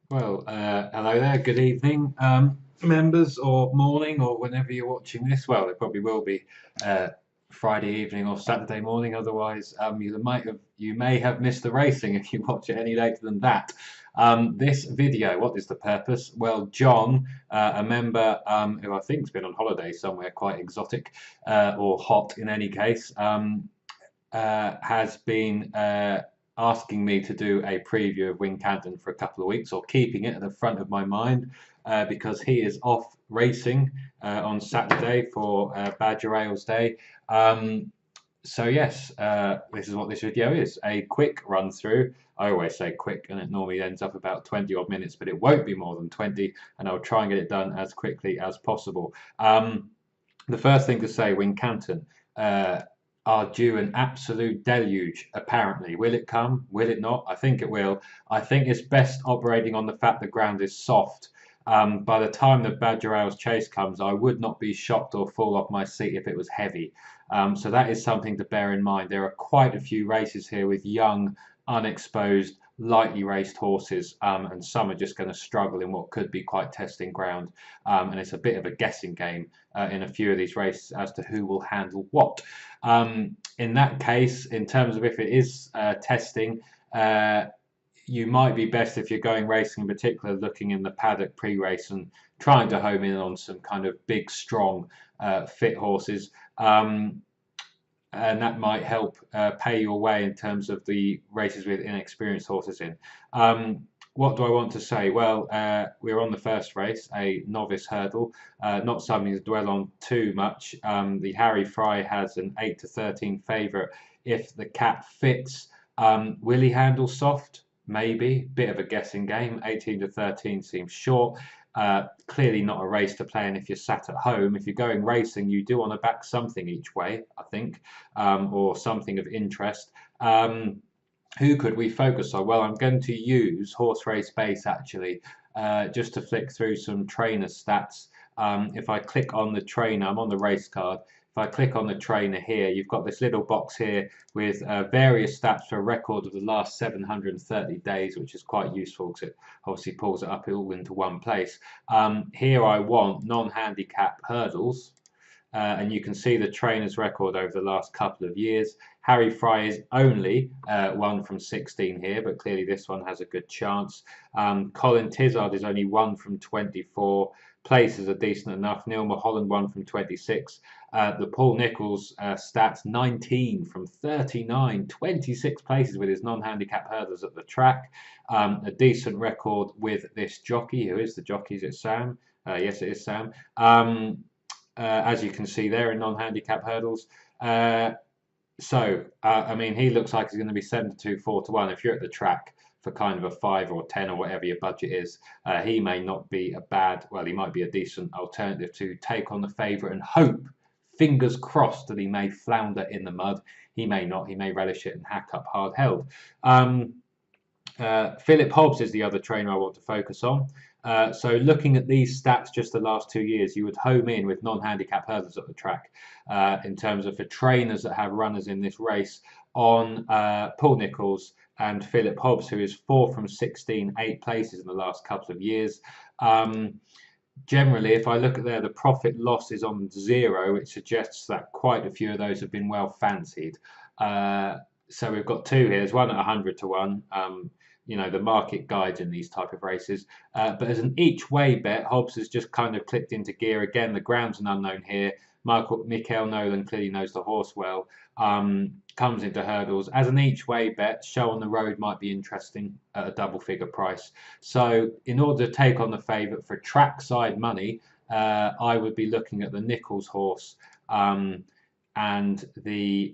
Well, hello there. Good evening, members, or morning, or whenever you're watching this. Well, it probably will be uh, Friday evening or Saturday morning. Otherwise, you may have missed the racing if you watch it any later than that. This video, what is the purpose? Well, John, a member who I think's been on holiday somewhere quite exotic or hot in any case, has been asking me to do a preview of Wincanton for a couple of weeks, or keeping it at the front of my mind, because he is off racing on Saturday for Badger Ales Day. So yes, this is what this video is, a quick run through. I always say quick and it normally ends up about 20 odd minutes, but it won't be more than 20, and I'll try and get it done as quickly as possible. The first thing to say, Wincanton uh, are due an absolute deluge, apparently. Will it come? Will it not? I think it will. I think it's best operating on the fact the ground is soft. By the time the Badger Ales Chase comes, I would not be shocked or fall off my seat if it was heavy. So that is something to bear in mind. There are quite a few races here with young, unexposed, lightly raced horses, and some are just going to struggle in what could be quite testing ground. And it's a bit of a guessing game in a few of these races as to who will handle what. In that case, in terms of if it is testing, you might be best if you're going racing in particular, looking in the paddock pre-race and trying to home in on some kind of big, strong, fit horses. And that might help pay your way in terms of the races with inexperienced horses in. What do I want to say? Well, we're on the first race, a novice hurdle, not something to dwell on too much. The Harry Fry has an 8 to 13 favourite if the cat fits. Will he handle soft? Maybe. Bit of a guessing game. 18 to 13 seems short. Clearly not a race to play, and if you're sat at home, if you're going racing, you do want to back something each way, I think, or something of interest. Who could we focus on? Well, I'm going to use Horse Race Base actually, just to flick through some trainer stats. If I click on the trainer, I'm on the race card. If I click on the trainer here, you've got this little box here with various stats for a record of the last 730 days, which is quite useful because it obviously pulls it up all into one place. Here I want non-handicap hurdles. And you can see the trainer's record over the last couple of years. Harry Fry is only 1 from 16 here, but clearly this one has a good chance. Colin Tizard is only 1 from 24. Places are decent enough. Neil Mulholland 1 from 26. The Paul Nicholls stats 19 from 39, 26 places with his non-handicap hurdles at the track. A decent record with this jockey. Who is the jockey? Is it Sam? Yes, it is Sam. As you can see there in non-handicap hurdles. I mean, he looks like he's going to be 7 to 2, 4 to 1. If you're at the track for kind of a 5 or 10 or whatever your budget is, he may not be a bad, well, he might be a decent alternative to take on the favourite and hope, fingers crossed, that he may flounder in the mud. He may not, he may relish it and hack up hard held. Philip Hobbs is the other trainer I want to focus on. So looking at these stats just the last 2 years, you would home in with non-handicap hurdles at the track in terms of for trainers that have runners in this race on Paul Nicholls and Philip Hobbs, who is 4 from 16, 8 places in the last couple of years. Generally, if I look at there, the profit loss is on 0, which suggests that quite a few of those have been well fancied. So we've got 2 here. There's one at 100 to 1. You know, the market guides in these type of races. But as an each way bet, Hobbs has just kind of clicked into gear again. The ground's an unknown here. Mikael Nolan clearly knows the horse well. Comes into hurdles. As an each way bet, show on the road might be interesting at a double figure price. So in order to take on the favourite for trackside money, I would be looking at the Nicholls horse and the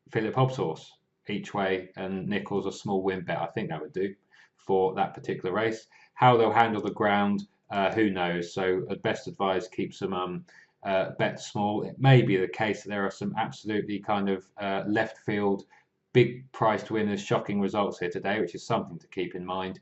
Philip Hobbs horse each way, and Nicholls a small win bet. I think that would do for that particular race. How they'll handle the ground, who knows? So at best advised, keep some bets small. It may be the case that there are some absolutely kind of left field big priced winners, shocking results here today, which is something to keep in mind.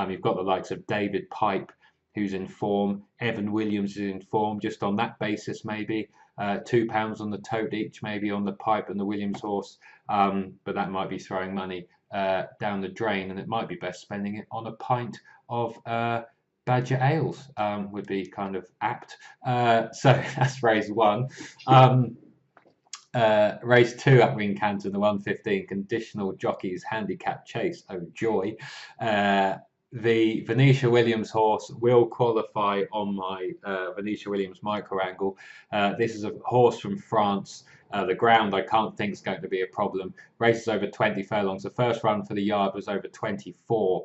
You've got the likes of David Pipe, who's in form. Evan Williams is in form. Just on that basis, maybe £2 on the tote each, maybe on the Pipe and the Williams horse. But that might be throwing money down the drain, and it might be best spending it on a pint of Badger Ales, would be kind of apt. So that's race 1. Race 2 at Wincanton, the 1:15 conditional jockeys handicap chase. Oh joy! The Venetia Williams horse will qualify on my Venetia Williams micro angle. This is a horse from France. The ground I can't think is going to be a problem. Races over 20 furlongs. The first run for the yard was over 24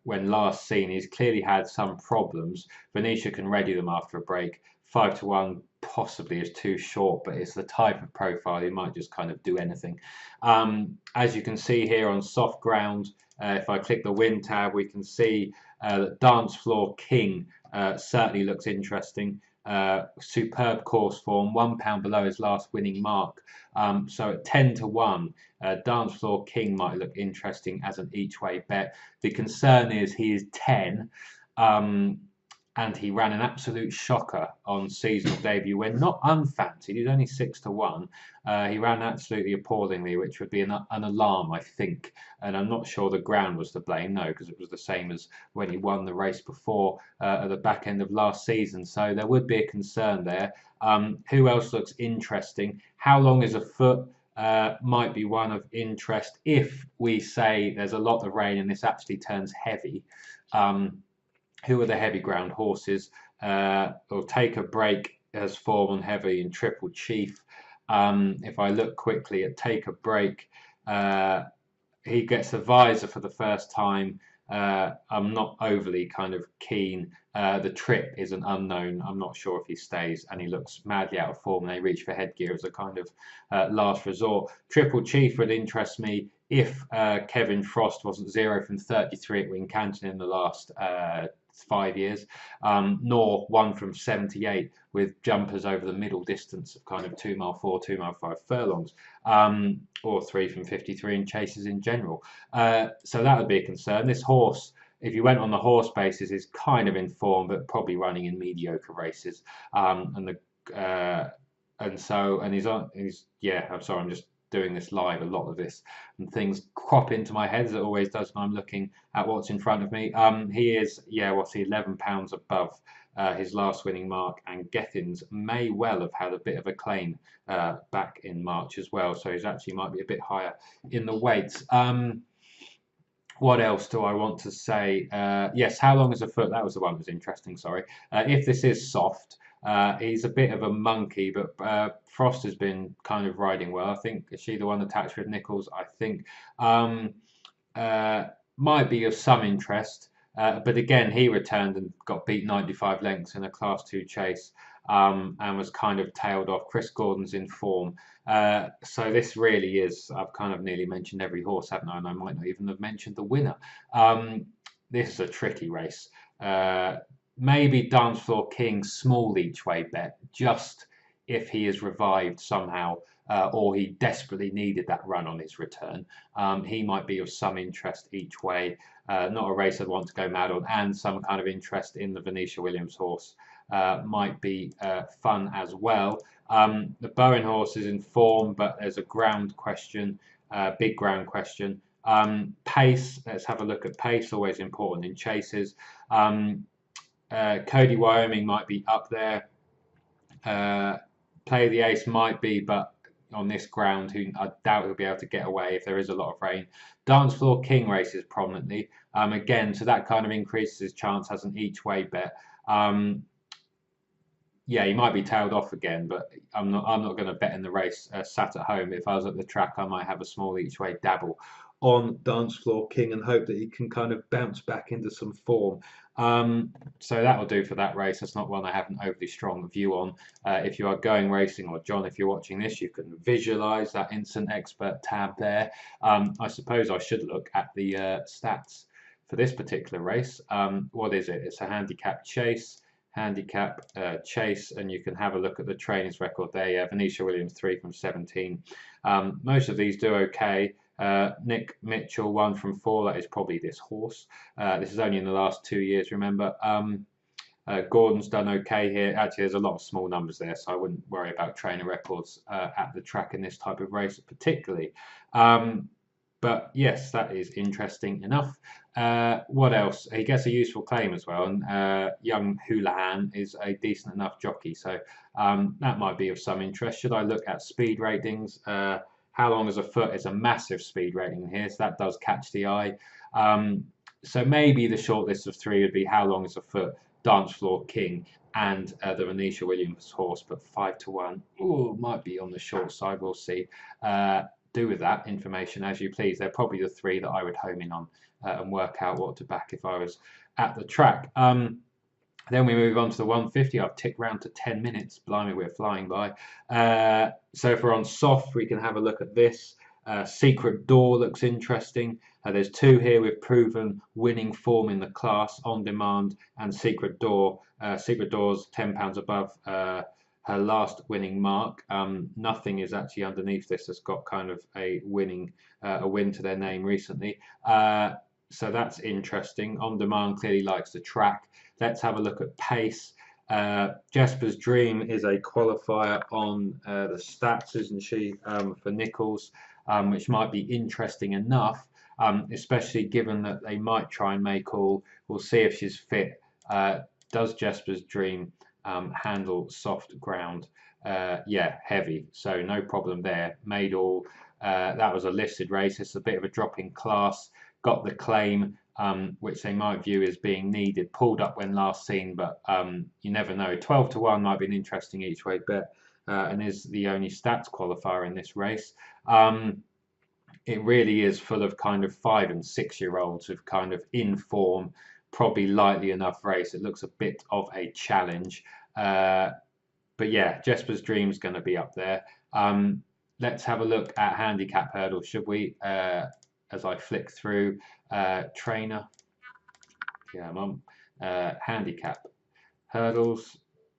when last seen. He's clearly had some problems. Venetia can ready them after a break. 5-1 possibly is too short, but it's the type of profile he might just kind of do anything. As you can see here on soft ground, if I click the win tab, we can see that Dance Floor King certainly looks interesting. Superb course form, £1 below his last winning mark. So at 10-1, Dance Floor King might look interesting as an each way bet. The concern is he is 10. And he ran an absolute shocker on seasonal debut when not unfancied. He's only 6-1. He ran absolutely appallingly, which would be an alarm, I think. And I'm not sure the ground was to blame, no, because it was the same as when he won the race before at the back end of last season. So there would be a concern there. Who else looks interesting? How Long Is a Foot? Might be one of interest if we say there's a lot of rain and this actually turns heavy. Who are the heavy ground horses? Or Take a Break has fallen heavy in Triple Chief. If I look quickly at Take a Break, he gets the visor for the first time. I'm not overly kind of keen. The Trip is an unknown. I'm not sure if he stays, and he looks madly out of form. They reach for headgear as a kind of last resort. Triple Chief would interest me if Kevin Frost wasn't 0 from 33 at Wincanton in the last 5 years, nor 1 from 78 with jumpers over the middle distance of kind of 2 mile 4, 2 mile 5 furlongs, or 3 from 53 in chases in general. So that would be a concern. This horse, if you went on the horse basis, is kind of in form, but probably running in mediocre races. And he's yeah. I'm sorry, I'm just doing this live, a lot of this, and things crop into my head as it always does when I'm looking at what's in front of me. He is, yeah, what's he, £11 above his last winning mark, and Gethins may well have had a bit of a claim back in March as well, so he's actually might be a bit higher in the weights. What else do I want to say? Yes, How Long Is a Foot? That was the one that was interesting, sorry. If this is soft, he's a bit of a monkey, but Frost has been kind of riding well. I think, is she the one attached with Nichols? I think. Might be of some interest. But again, he returned and got beat 95 lengths in a Class 2 chase, and was kind of tailed off. Chris Gordon's in form. So this really is, I've kind of nearly mentioned every horse, haven't I? And I might not even have mentioned the winner. This is a tricky race. Maybe Dance Floor King small each way bet, just if he is revived somehow, or he desperately needed that run on his return. He might be of some interest each way. Not a race I'd want to go mad on, and some kind of interest in the Venetia Williams horse might be fun as well. The Bowen horse is in form, but there's a ground question, big ground question. Pace, let's have a look at pace, always important in chases. Cody Wyoming might be up there. Play the Ace might be, but on this ground, I doubt he'll be able to get away if there is a lot of rain. Dance Floor King races prominently. Again, so that kind of increases his chance as an each way bet. Yeah, he might be tailed off again, but I'm not going to bet in the race sat at home. If I was at the track, I might have a small each way dabble on Dance Floor King and hope that he can kind of bounce back into some form. So that'll do for that race. That's not one I have an overly strong view on. If you are going racing, or John, if you're watching this, you can visualize that Instant Expert tab there. I suppose I should look at the stats for this particular race. What is it? It's a handicap chase. Chase, and you can have a look at the trainers record there. Yeah, Venetia Williams 3 from 17. Most of these do okay. Nick Mitchell 1 from 4. That is probably this horse. This is only in the last 2 years, remember. Gordon's done okay here. Actually, there's a lot of small numbers there, so I wouldn't worry about trainer records at the track in this type of race particularly. But yes, that is interesting enough. What else? He gets a useful claim as well, and young Houlihan is a decent enough jockey, so that might be of some interest. Should I look at speed ratings? How long is a foot is a massive speed rating here, so that does catch the eye. So maybe the short list of three would be How Long Is a Foot, Dance Floor King, and the Renisha Williams horse, but 5-1. Ooh, might be on the short side. We'll see. Do with that information as you please. They're probably the three that I would home in on and work out what to back if I was at the track. Then we move on to the 150. I've ticked round to 10 minutes. Blimey, we're flying by. So if we're on soft, we can have a look at this. Secret Door looks interesting. There's two here with proven winning form in the class, On Demand and Secret Door. Secret Door's £10 above her last winning mark. Nothing is actually underneath this that's got kind of a win to their name recently. So that's interesting. On Demand clearly likes the track. Let's have a look at pace. Jasper's Dream is a qualifier on the stats, isn't she, for Nichols, which might be interesting enough, especially given that they might try and make all. We'll see if she's fit. Does Jasper's Dream handle soft ground? Yeah, heavy, so no problem there. Made all. That was a listed race. It's a bit of a drop in class. Got the claim, which they might view as being needed. Pulled up when last seen, but you never know. 12-1 might be an interesting each way bet, and is the only stats qualifier in this race. It really is full of kind of 5 and 6 year olds with kind of in form, probably lightly enough race. It looks a bit of a challenge. But yeah, Jasper's Dream's going to be up there. Let's have a look at handicap hurdles, should we? As I flick through trainer. Yeah, mum. Handicap hurdles,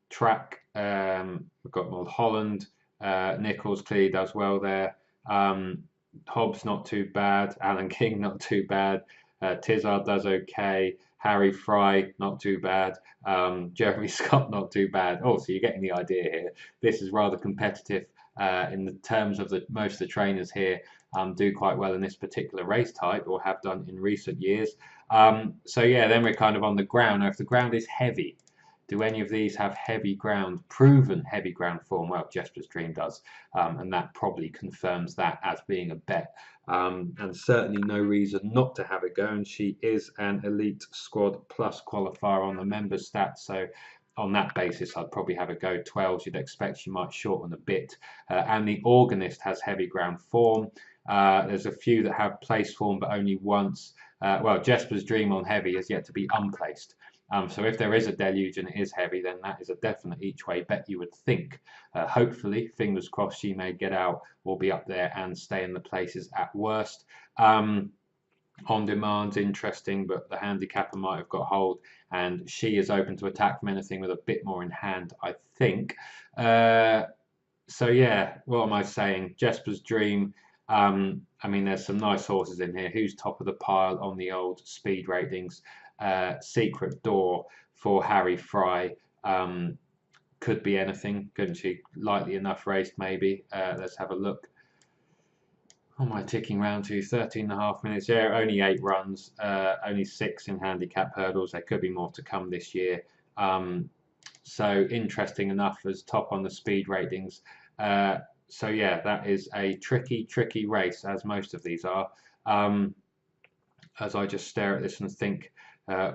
track. We've got Mulholland. Nichols clearly does well there. Hobbs not too bad. Alan King not too bad. Tizard does okay. Harry Fry not too bad. Jeremy Scott not too bad. Oh, so you're getting the idea here. This is rather competitive in the terms of most of the trainers here do quite well in this particular race type, or have done in recent years. So yeah, then we're kind of on the ground. Now, if the ground is heavy, do any of these have heavy ground, proven heavy ground form? Well, Jasper's Dream does, and that probably confirms that as being a bet. And certainly no reason not to have a go. And she is an Elite Squad Plus qualifier on the members stats. So on that basis, I'd probably have a go. 12s, you'd expect she might shorten a bit. And the Organist has heavy ground form. There's a few that have place form, but only once. Well, Jasper's Dream on heavy is yet to be unplaced. So if there is a deluge and it is heavy, then that is a definite each way bet, you would think. Hopefully, fingers crossed, she may get out or be up there and stay in the places at worst. On Demand's interesting, but the handicapper might have got hold, and she is open to attack from anything with a bit more in hand, I think. So yeah, what am I saying? Jasper's Dream. I mean, there's some nice horses in here. Who's top of the pile on the old speed ratings? Secret Door for Harry Fry. Could be anything, couldn't she? Lightly enough raced, maybe. Let's have a look. What am I ticking round to? 13.5 minutes. Yeah, only 8 runs, only 6 in handicap hurdles. There could be more to come this year. So interesting enough as top on the speed ratings. So yeah, that is a tricky race, as most of these are. As I just stare at this and think,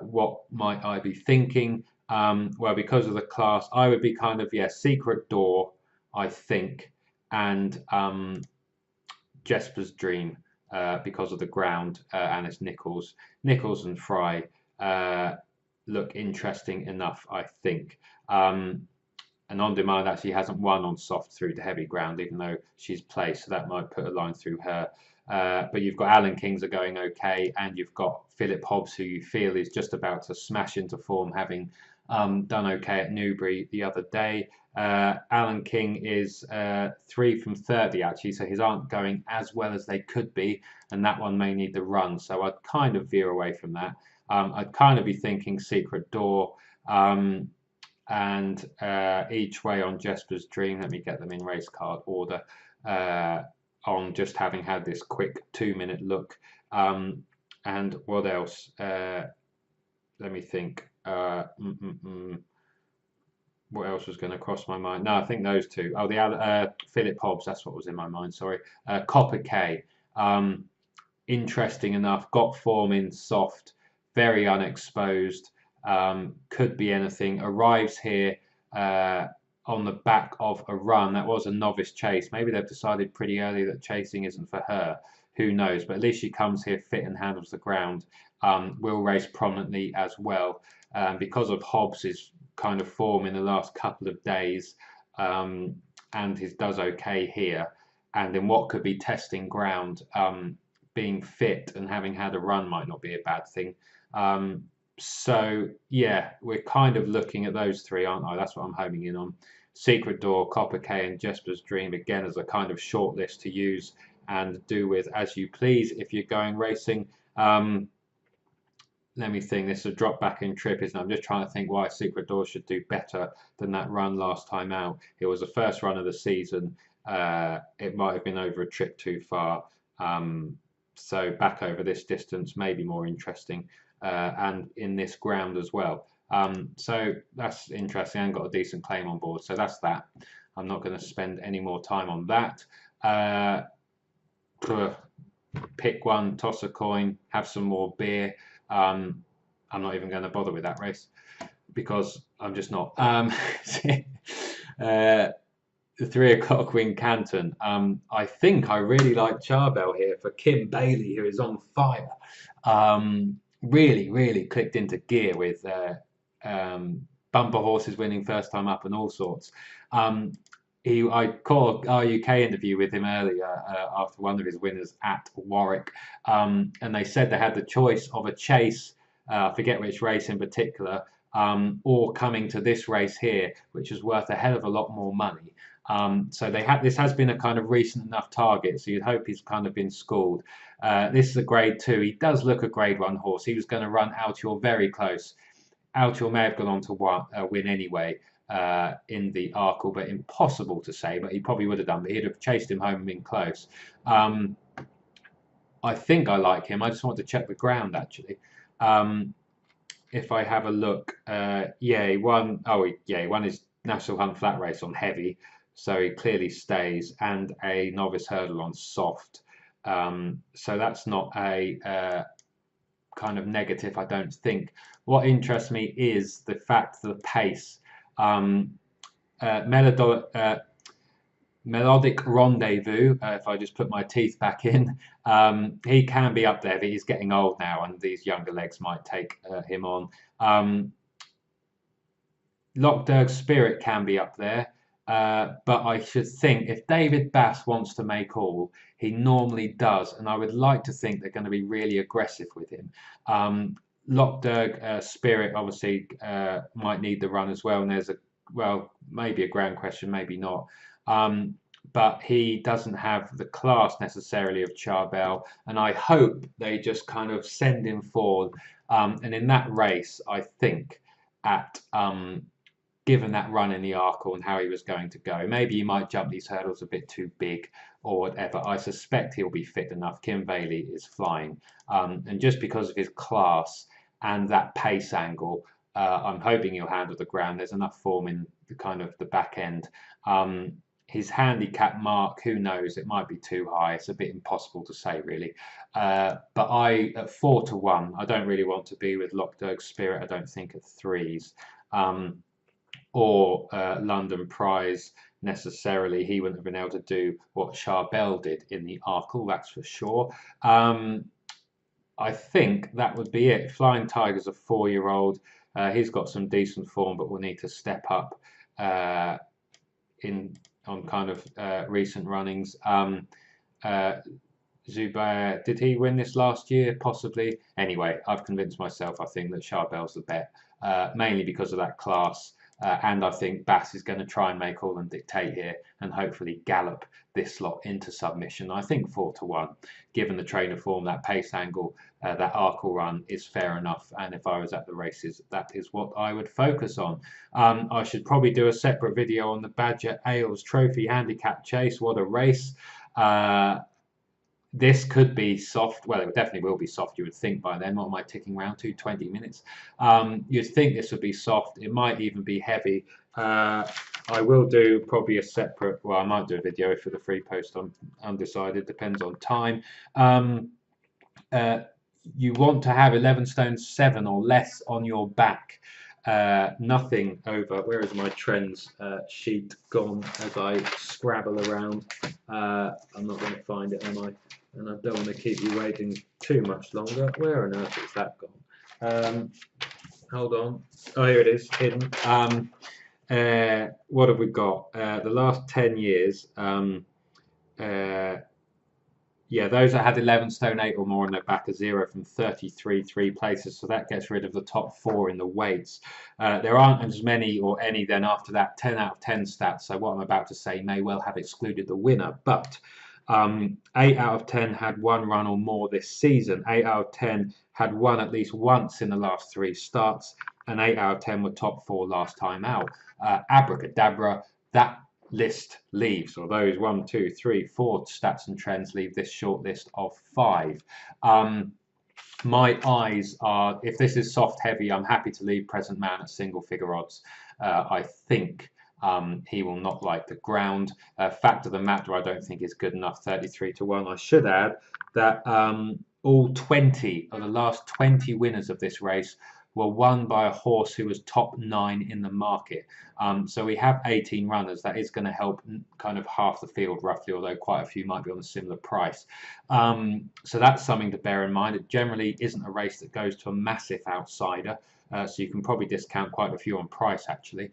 what might I be thinking? Well, because of the class, I would be kind of, yeah, Secret Door, I think, and Jasper's Dream, because of the ground, and it's Nichols. Nichols and Fry look interesting enough, I think. And On Demand actually hasn't won on soft through to heavy ground, even though she's placed, so that might put a line through her. But you've got Alan Kings are going okay, and you've got Philip Hobbs, who you feel is just about to smash into form, having done okay at Newbury the other day. Alan King is 3 from 30 actually, so his aren't going as well as they could be, and that one may need the run. So I'd kind of veer away from that. I'd kind of be thinking Secret Door, and each way on Jasper's Dream. Let me get them in race card order. on just having had this quick 2-minute look. And what else? Let me think. What else was going to cross my mind? No, I think those two. Oh, the Philip Hobbs. That's what was in my mind. Sorry. Copper K. Interesting enough. Got form in soft. Very unexposed. Could be anything. Arrives here on the back of a run. That was a novice chase. Maybe they've decided pretty early that chasing isn't for her. Who knows? But at least she comes here fit and handles the ground. Will race prominently as well. Because of Hobbs's kind of form in the last couple of days, and he does okay here. And in what could be testing ground, being fit and having had a run might not be a bad thing. So yeah, we're kind of looking at those three, aren't I? That's what I'm homing in on. Secret Door, Copper K, and Jesper's Dream again as a kind of short list to use and do with as you please if you're going racing. Let me think. This is a drop back in trip, isn't it? I'm just trying to think why Secret Door should do better than that run last time out. It was the first run of the season. It might have been over a trip too far. So back over this distance may be more interesting, and in this ground as well. So that's interesting, and got a decent claim on board. So that's that. I'm not going to spend any more time on that. Pick one, toss a coin, have some more beer. I'm not even going to bother with that race because I'm just not. The 3 o'clock Wincanton. I think I really like Charbel here for Kim Bailey, who is on fire. Really clicked into gear with bumper horses winning first time up and all sorts. I caught a RUK interview with him earlier after one of his winners at Warwick, and they said they had the choice of a chase, I forget which race in particular, or coming to this race here, which is worth a hell of a lot more money. So this has been a kind of recent enough target, so you'd hope he's kind of been schooled. This is a grade 2. He does look a grade 1 horse. He was going to run Altior very close. Altior may have gone on to win anyway. In the Arkle, but impossible to say, but he probably would have done, but he'd have chased him home and been close. I think I like him. I just want to check the ground actually. If I have a look, he won his National Hunt flat race on heavy, so he clearly stays, and a novice hurdle on soft. So that's not a kind of negative, I don't think. What interests me is the fact that the pace. Melodic Rendezvous, if I just put my teeth back in, he can be up there, but he's getting old now and these younger legs might take him on. Lockderg Spirit can be up there, but I should think if David Bass wants to make all, he normally does, and I would like to think they're going to be really aggressive with him. Lockderg Spirit obviously might need the run as well, and there's maybe a ground question, maybe not. But he doesn't have the class necessarily of Charbel, and I hope they just kind of send him forward. And in that race, I think given that run in the Arkle and how he was going to go, maybe he might jump these hurdles a bit too big or whatever. I suspect he'll be fit enough. Kim Bailey is flying, and just because of his class and that pace angle, I'm hoping he'll handle the ground. There's enough form in the kind of the back end. His handicap mark, who knows? It might be too high. It's a bit impossible to say, really. But at 4 to 1, I don't really want to be with Lockderg Spirit. I don't think at 3s. Or London Prize necessarily. He wouldn't have been able to do what Charbel did in the Arkle, that's for sure. I think that would be it. Flying Tiger's a 4-year-old. He's got some decent form, but will need to step up on kind of recent runnings. Zubair, did he win this last year? Possibly. Anyway, I've convinced myself I think that Charbel's the bet, mainly because of that class. And I think Bass is going to try and make all and dictate here and hopefully gallop this lot into submission. I think 4 to 1, given the trainer form, that pace angle, that Arkle run is fair enough. And if I was at the races, that is what I would focus on. I should probably do a separate video on the Badger Ales Trophy Handicap Chase. What a race. This could be soft. Well, it definitely will be soft, you would think by then. What am I ticking around to? 20 minutes. You'd think this would be soft. It might even be heavy. I will do probably a separate, well, I might do a video for the free post. I'm undecided, depends on time. You want to have 11 stone 7 or less on your back. Nothing over, where is my trends sheet gone as I scrabble around? I'm not going to find it, am I? And I don't want to keep you waiting too much longer. Where on earth is that gone? Hold on. Oh, here it is, hidden. What have we got? The last 10 years, yeah, those that had 11 stone 8 or more on their back are 0 from 33 three places, so that gets rid of the top 4 in the weights. There aren't as many or any then after that 10 out of 10 stats, so what I'm about to say may well have excluded the winner, but 8 out of 10 had 1 run or more this season. 8 out of 10 had won at least once in the last 3 starts, and 8 out of 10 were top 4 last time out. Abracadabra, that list leaves, or those 1, 2, 3, 4 stats and trends leave this short list of 5. My eyes are, if this is soft heavy, I'm happy to leave Present Man at single figure odds. I think he will not like the ground. Fact of the matter, I don't think is good enough, 33 to 1. I should add that all 20 of the last 20 winners of this race were won by a horse who was top 9 in the market. So we have 18 runners. That is going to help kind of half the field roughly, although quite a few might be on a similar price. So that's something to bear in mind. It generally isn't a race that goes to a massive outsider. So you can probably discount quite a few on price, actually.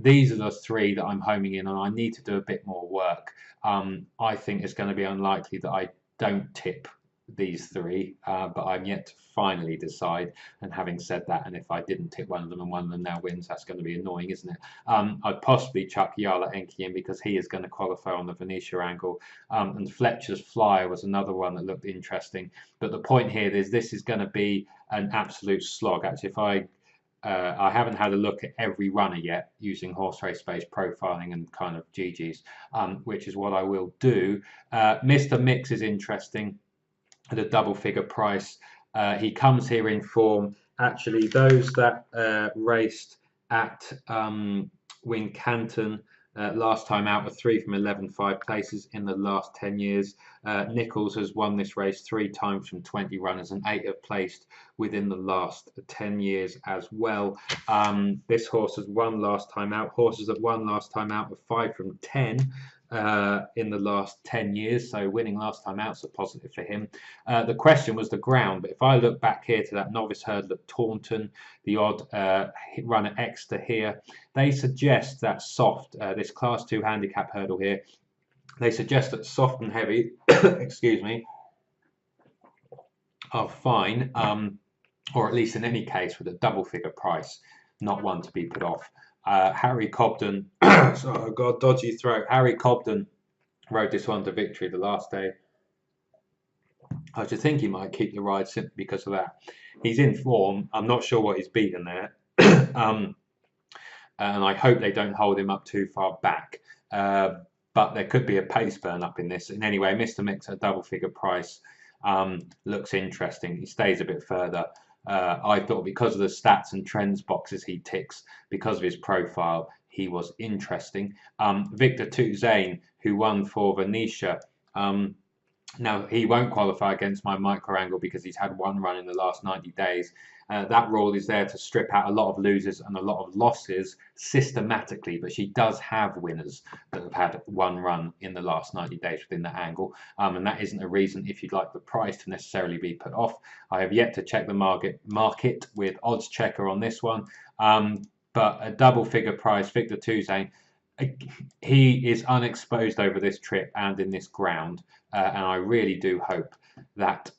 These are the 3 that I'm homing in on. I need to do a bit more work. I think it's going to be unlikely that I don't tip these 3, but I'm yet to finally decide. And having said that, and if I didn't tip one of them and one of them now wins, that's going to be annoying, isn't it? I'd possibly chuck Yala Enki in because he is going to qualify on the Venetia angle, and Fletcher's Flyer was another one that looked interesting. But the point here is this is going to be an absolute slog. Actually, if I haven't had a look at every runner yet using horse race space profiling and kind of GGs, which is what I will do. Mr. Mix is interesting at a double figure price. He comes here in form. Actually, those that raced at Wincanton last time out were 3 from 11 5 places in the last 10 years. Nichols has won this race 3 times from 20 runners, and 8 have placed within the last 10 years as well. This horse has won last time out. Horses that won last time out were 5 from 10 in the last 10 years, so winning last time out's a positive for him. The question was the ground, but if I look back here to that novice hurdle at Taunton, the odd run at Exeter here, they suggest that soft, this class 2 handicap hurdle here, they suggest that soft and heavy, excuse me, are fine, or at least in any case with a double figure price, not one to be put off. Harry Cobden, oh God, dodgy throat. Harry Cobden rode this one to victory the last day. I should think he might keep the ride simply because of that. He's in form. I'm not sure what he's beaten there. And I hope they don't hold him up too far back. But there could be a pace burn up in this. And anyway, Mr. Mix at double figure price looks interesting. He stays a bit further. I thought because of the stats and trends boxes he ticks, because of his profile, he was interesting. Victor Tuzain, who won for Venetia. Now, he won't qualify against my micro angle because he's had 1 run in the last 90 days. That rule is there to strip out a lot of losers and a lot of losses systematically, but she does have winners that have had 1 run in the last 90 days within that angle, and that isn't a reason, if you'd like the price, to necessarily be put off. I have yet to check the market with Odds Checker on this one, but a double figure price, Victor Tuzain, he is unexposed over this trip and in this ground, and I really do hope that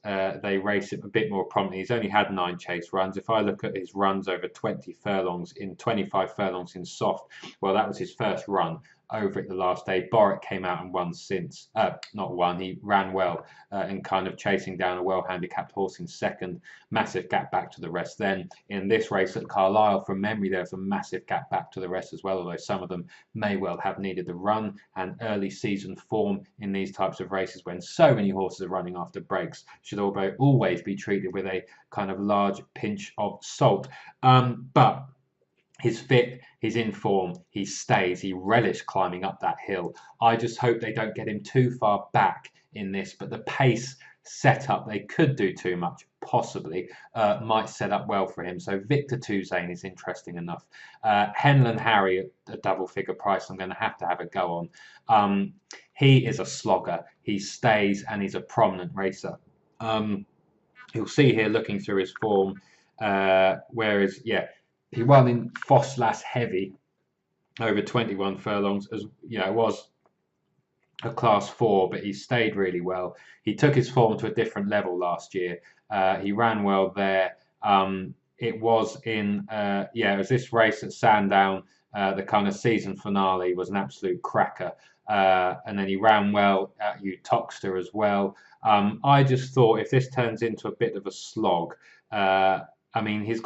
they race him a bit more prominently. He's only had 9 chase runs. If I look at his runs over 20 furlongs in 25 furlongs in soft, well, that was his first run over it the last day. Boric came out and won since, not won, he ran well in kind of chasing down a well-handicapped horse in second. Massive gap back to the rest. Then in this race at Carlisle, from memory, there's a massive gap back to the rest as well, although some of them may well have needed the run. And early season form in these types of races, when so many horses are running after breaks, should always be treated with a kind of large pinch of salt. But he's fit, he's in form, he stays, he relished climbing up that hill. I just hope they don't get him too far back in this, but the pace setup, they could do too much, possibly, might set up well for him. So Victor Tuzane is interesting enough. Henlon Harry at a double figure price, I'm going to have a go on. He is a slogger, he stays, and he's a prominent racer. You'll see here looking through his form, whereas, yeah, he won in Fosslas Heavy over 21 furlongs, as you know, it was a class 4, but he stayed really well. He took his form to a different level last year. He ran well there. It was in, it was this race at Sandown, the kind of season finale was an absolute cracker. And then he ran well at Uttoxeter as well. I just thought if this turns into a bit of a slog, I mean, he's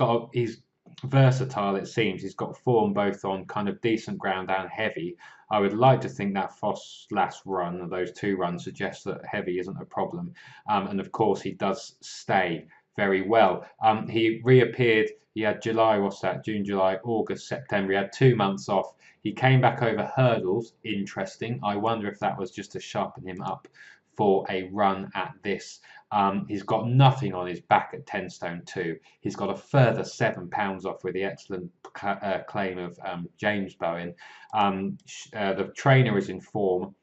versatile, it seems. He's got form both on kind of decent ground and heavy. I would like to think that Foss last run, those 2 runs, suggests that heavy isn't a problem. And of course, he does stay very well. He reappeared. He had July, what's that? June, July, August, September. He had 2 months off. He came back over hurdles. Interesting. I wonder if that was just to sharpen him up for a run at this. He's got nothing on his back at 10 stone 2. He's got a further £7 off with the excellent claim of James Bowen. The trainer is in form.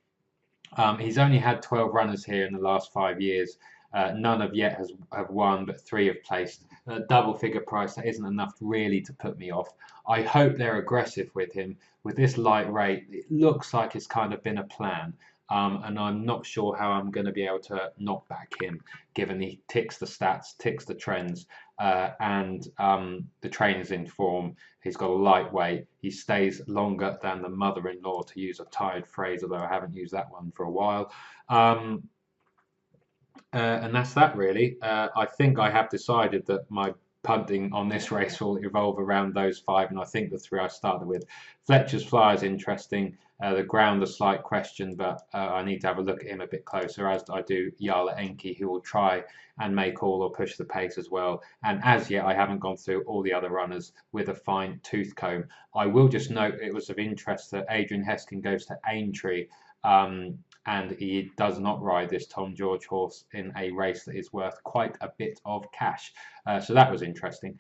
He's only had 12 runners here in the last 5 years. None of yet have won, but 3 have placed. Double figure price, that isn't enough really to put me off. I hope they're aggressive with him. With this light rate, it looks like it's kind of been a plan. And I'm not sure how I'm going to be able to knock back him, given he ticks the stats, ticks the trends, and the trainer's in form. He's got a lightweight. He stays longer than the mother-in-law, to use a tired phrase, although I haven't used that one for a while. And that's that, really. I think I have decided that my punting on this race will evolve around those 5, and I think the 3 I started with. Fletcher's Flyer is interesting. The ground a slight question, but I need to have a look at him a bit closer, as I do Yala Enki, who will try and make all or push the pace as well. And as yet, I haven't gone through all the other runners with a fine tooth comb. I will just note it was of interest that Adrian Heskin goes to Aintree, and he does not ride this Tom George horse in a race that is worth quite a bit of cash. So that was interesting.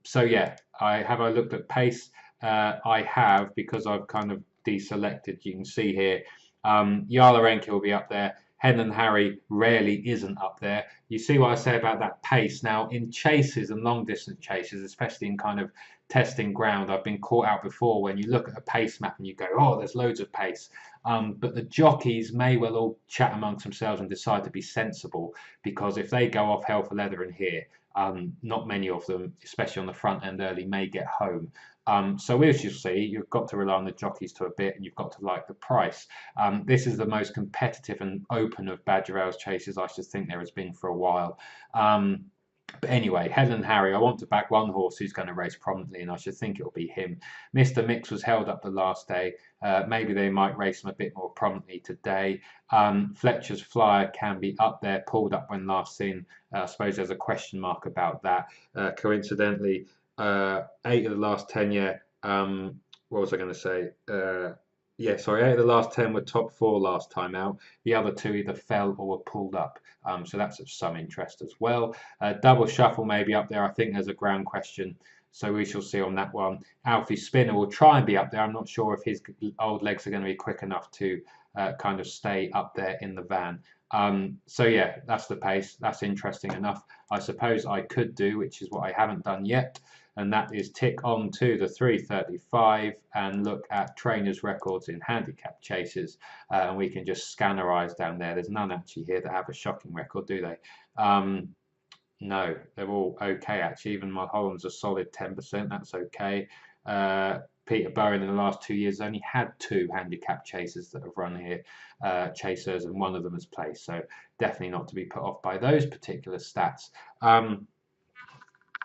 So yeah, have I looked at pace? I have, because I've kind of deselected. You can see here, Yala Enki will be up there. Henlon Harry rarely isn't up there. You see what I say about that pace. Now, in chases and long distance chases, especially in kind of testing ground, I've been caught out before when you look at a pace map and you go, oh, there's loads of pace. But the jockeys may well all chat amongst themselves and decide to be sensible, because if they go off hell for leather in here, not many of them, especially on the front end early, may get home. So as you see, you've got to rely on the jockeys to a bit, and you've got to like the price. This is the most competitive and open of Badger Ales chases I should think there has been for a while. But anyway, Henlon Harry, I want to back one horse who's going to race prominently, and I should think it'll be him. Mr. Mix was held up the last day. Maybe they might race him a bit more prominently today. Fletcher's Flyer can be up there, pulled up when last seen. I suppose there's a question mark about that. Coincidentally, 8 of the last 10, what was I going to say? 8 of the last 10 were top 4 last time out. The other 2 either fell or were pulled up. So that's of some interest as well. Double Shuffle may be up there. I think there's a ground question, so we shall see on that one. Alfie Spinner will try and be up there. I'm not sure if his old legs are going to be quick enough to kind of stay up there in the van. So yeah, that's the pace. That's interesting enough. I suppose I could do, which is what I haven't done yet, and that is tick on to the 335 and look at trainers' records in handicap chases, and we can just scannerize down there. There's none actually here that have a shocking record, do they? No, they're all okay actually. Even Mulholland's a solid 10%. That's okay. Peterborough in the last 2 years has only had 2 handicap chasers that have run here, chasers, and one of them has placed. So definitely not to be put off by those particular stats.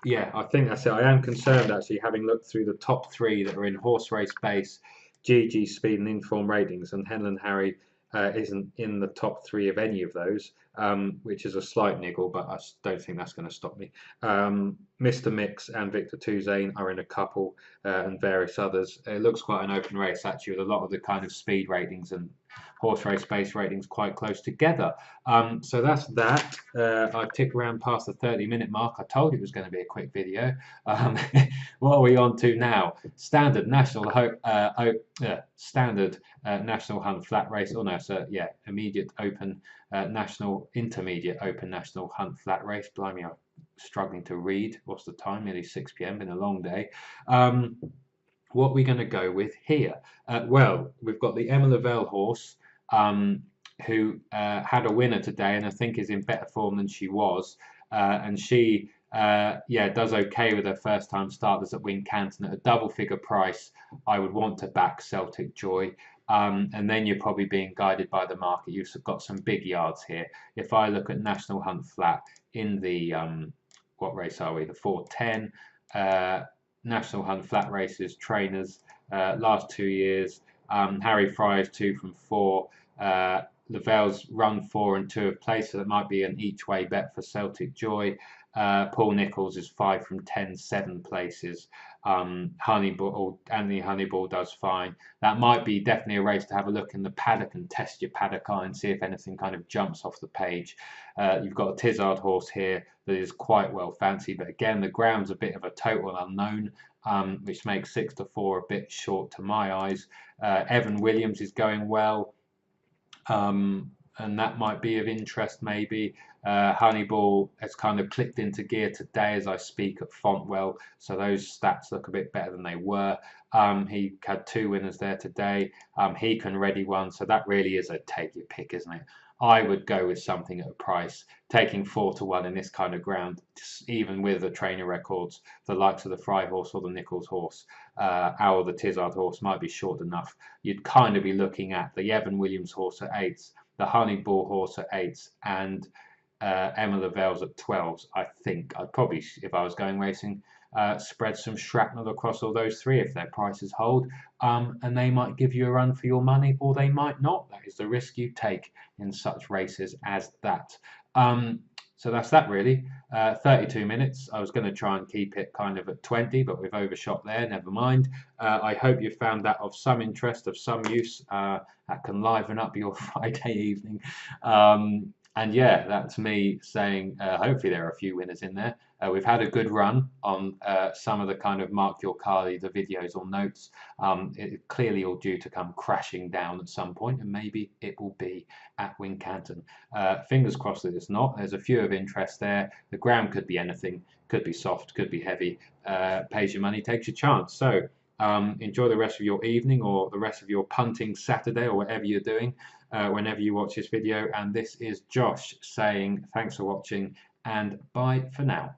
Yeah, I think that's it. I am concerned actually, having looked through the top 3 that are in horse race base, GG speed and inform ratings, and Henley and Harry isn't in the top 3 of any of those, which is a slight niggle, but I don't think that's going to stop me. Mr. Mix and Victor Tuzane are in a couple, and various others. It looks quite an open race actually, with a lot of the kind of speed ratings and horse race base ratings quite close together. So that's that. I've ticked around past the 30-minute mark. I told you it was going to be a quick video. What are we on to now? Standard National National Hunt Flat Race. Oh no, so yeah, immediate open national, intermediate open national hunt flat race. Blimey, I'm struggling to read. What's the time? Nearly 6 p.m. Been a long day. What are we going to go with here? Well, we've got the Emma Lavelle horse, who had a winner today, and I think is in better form than she was. And she, does okay with her first time starters at Wincanton at a double figure price. I would want to back Celtic Joy. And then you're probably being guided by the market. You've got some big yards here. If I look at National Hunt Flat in the, what race are we? The 410. National Hunt Flat races, trainers, last 2 years. Harry Fry's 2 from 4. Lavelle's run 4 and 2 have placed, so that might be an each way bet for Celtic Joy. Paul Nicholls is 5 from 10, 7 places. Honeyball, Anthony Honeyball does fine. That might be definitely a race to have a look in the paddock and test your paddock eye and see if anything kind of jumps off the page. You've got a Tizard horse here that is quite well fancied, but again, the ground's a bit of a total unknown, which makes 6 to 4 a bit short to my eyes. Evan Williams is going well. And that might be of interest maybe. Honeyball has kind of clicked into gear today as I speak at Fontwell, so those stats look a bit better than they were. He had 2 winners there today. He can ready one, so that really is a take your pick, isn't it? I would go with something at a price, taking 4 to 1 in this kind of ground, even with the trainer records, the likes of the Fry horse or the Nicholls horse, or the Tizard horse might be short enough. You'd kind of be looking at the Evan Williams horse at 8s, the Honeyball horse at 8s, and Emma Lavelle's at 12s. I think I'd probably, if I was going racing, spread some shrapnel across all those 3 if their prices hold, and they might give you a run for your money, or they might not. That is the risk you take in such races as that. So that's that really. 32 minutes. I was going to try and keep it kind of at 20, but we've overshot there. Never mind. I hope you found that of some interest, of some use. That can liven up your Friday evening. And yeah, that's me saying hopefully there are a few winners in there. We've had a good run on some of the kind of Mark Your Carly, the videos or notes. It clearly all due to come crashing down at some point, and maybe it will be at Wincanton. Fingers crossed that it's not. There's a few of interest there. The ground could be anything, could be soft, could be heavy. Pays your money, takes your chance. So enjoy the rest of your evening or the rest of your punting Saturday or whatever you're doing whenever you watch this video. And this is Josh saying thanks for watching and bye for now.